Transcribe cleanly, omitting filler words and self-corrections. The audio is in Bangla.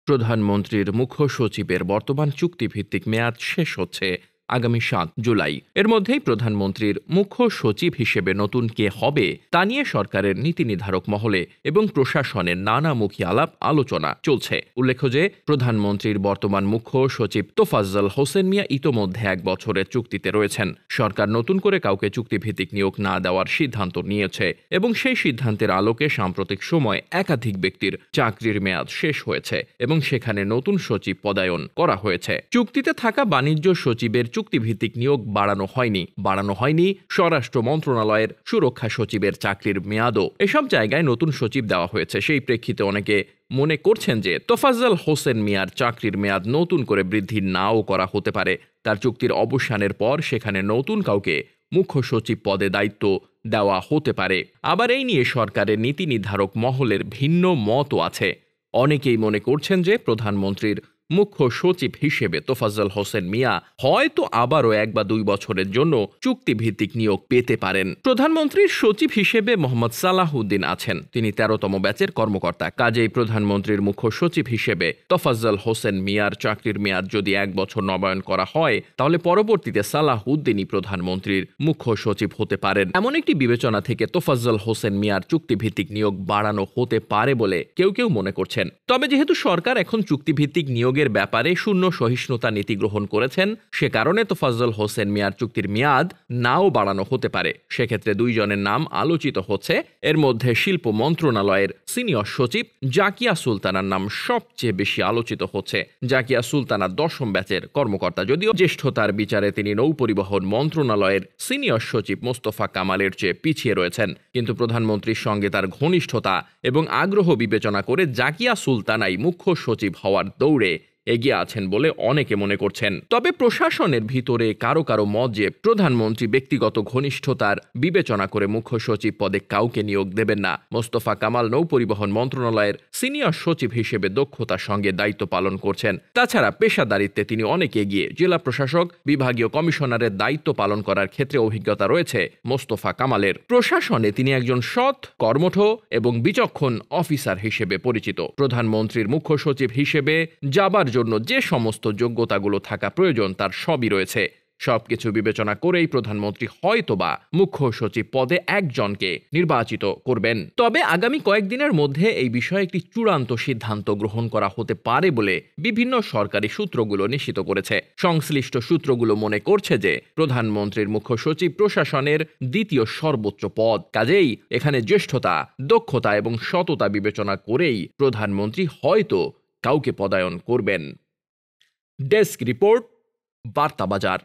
প্রধানমন্ত্রীর মুখ্য সচিবের বর্তমান চুক্তিভিত্তিক মেয়াদ শেষ হচ্ছে আগামী ৭ জুলাই। এর মধ্যেই প্রধানমন্ত্রীর মুখ্য সচিব হিসেবে নতুন কে হবে তা নিয়ে সরকারের নীতি নির্ধারক মহলে এবং প্রশাসনের নানামুখী আলাপ আলোচনা চলছে। উল্লেখ্য যে প্রধানমন্ত্রীর বর্তমান মুখ্য সচিব তোফাজ্জল হোসেন মিয়া ইতোমধ্যে ১ বছরের চুক্তিতে রয়েছেন। সরকার নতুন করে কাউকে চুক্তিভিত্তিক নিয়োগ না দেওয়ার সিদ্ধান্ত নিয়েছে এবং সেই সিদ্ধান্তের আলোকে সাম্প্রতিক সময় একাধিক ব্যক্তির চাকরির মেয়াদ শেষ হয়েছে এবং সেখানে নতুন সচিব পদায়ন করা হয়েছে। চুক্তিতে থাকা বাণিজ্য সচিবের চুক্তিভিত্তিক নিয়োগ বাড়ানো হয়নি স্বরাষ্ট্র মন্ত্রণালয়ের সুরক্ষা সচিবের চাকরির মেয়াদও। এসব জায়গায় নতুন সচিব দেওয়া হয়েছে। সেই প্রেক্ষিতে অনেকে মনে করছেন যে তোফাজ্জল হোসেন মিয়ার চাকরির মেয়াদ নতুন করে বৃদ্ধি নাও করা হতে পারে। তার চুক্তির অবসানের পর সেখানে নতুন কাউকে মুখ্য সচিব পদে দায়িত্ব দেওয়া হতে পারে। আবার এই নিয়ে সরকারের নীতি নির্ধারক মহলের ভিন্ন মতও আছে। অনেকেই মনে করছেন যে প্রধানমন্ত্রীর মুখ্য সচিব হিসেবে তোফাজ্জল হোসেন মিয়া হয়তো আবারও ১ বা ২ বছরের জন্য চুক্তিভিত্তিক নিয়োগ পেতে পারেন। প্রধানমন্ত্রীর সচিব হিসেবে মোহাম্মদ সালাহউদ্দিন আছেন। তিনি ১৩তম ব্যাচের কর্মকর্তা। কাজেই প্রধানমন্ত্রীর মুখ্য সচিব হিসেবে তোফাজ্জল হোসেন মিয়ার চাকরির মেয়াদ যদি ১ বছর নবায়ন করা হয়, তাহলে পরবর্তীতে সালাহউদ্দিনই প্রধানমন্ত্রীর মুখ্য সচিব হতে পারেন। এমন একটি বিবেচনা থেকে তোফাজ্জল হোসেন মিয়ার চুক্তিভিত্তিক নিয়োগ বাড়ানো হতে পারে বলে কেউ কেউ মনে করছেন। তবে যেহেতু সরকার এখন চুক্তিভিত্তিক নিয়োগের ব্যাপারে শূন্য সহিষ্ণুতা নীতি গ্রহণ করেছেন, সে কারণে তোফাজ্জল হোসেন মিয়ার চুক্তির মেয়াদ নাও বাড়ানো হতে পারে। সেক্ষেত্রে ২ জনের নাম আলোচিত হচ্ছে। এর মধ্যে শিল্প মন্ত্রণালয়ের সিনিয়র সচিব জাকিয়া সুলতানার নাম সবচেয়ে বেশি আলোচিত হচ্ছে। জাকিয়া সুলতানা ১০ম ব্যাচের কর্মকর্তা। যদিও জ্যেষ্ঠতার বিচারে তিনি নৌপরিবহন মন্ত্রণালয়ের সিনিয়র সচিব মোস্তফা কামালের চেয়ে পিছিয়ে রয়েছেন, কিন্তু প্রধানমন্ত্রীর সঙ্গে তার ঘনিষ্ঠতা এবং আগ্রহ বিবেচনা করে জাকিয়া সুলতানাই মুখ্য সচিব হওয়ার দৌড়ে এগিয়ে আছেন বলে অনেকে মনে করছেন। তবে প্রশাসনের ভিতরে কারো কারো মত যে প্রধানমন্ত্রী ব্যক্তিগত ঘনিষ্ঠতার বিবেচনা করে মুখ্য সচিব পদে কাউকে নিয়োগ দেবেন না। মোস্তফা কামাল নৌপরিবহন মন্ত্রণালয়ের সিনিয়র সচিব হিসেবে দক্ষতার সঙ্গে দায়িত্ব পালন করছেন। তাছাড়া পেশাদারিত্বে তিনি অনেক এগিয়ে। জেলা প্রশাসক, বিভাগীয় কমিশনারের দায়িত্ব পালন করার ক্ষেত্রে অভিজ্ঞতা রয়েছে মোস্তফা কামালের। প্রশাসনে তিনি একজন সৎ, কর্মঠ এবং বিচক্ষণ অফিসার হিসেবে পরিচিত। প্রধানমন্ত্রীর মুখ্য সচিব হিসেবে যাবার জন্য যে সমস্ত যোগ্যতাগুলো থাকা প্রয়োজন তার সবই রয়েছে। সবকিছু বিবেচনা করেই প্রধানমন্ত্রী হয়তোবা মুখ্য সচিব পদে একজনকে নির্বাচিত করবেন। তবে আগামী কয়েকদিনের মধ্যে এই বিষয়ে একটি চূড়ান্ত সিদ্ধান্ত গ্রহণ করা হতে পারে বলে বিভিন্ন সরকারি সূত্রগুলো নিশ্চিত করেছে। সংশ্লিষ্ট সূত্রগুলো মনে করছে যে প্রধানমন্ত্রীর মুখ্য সচিব প্রশাসনের দ্বিতীয় সর্বোচ্চ পদ। কাজেই এখানে জ্যেষ্ঠতা, দক্ষতা এবং সততা বিবেচনা করেই প্রধানমন্ত্রী হয়তো কাউকে পদায়ন করবেন। ডেস্ক রিপোর্ট, বার্তা বাজার।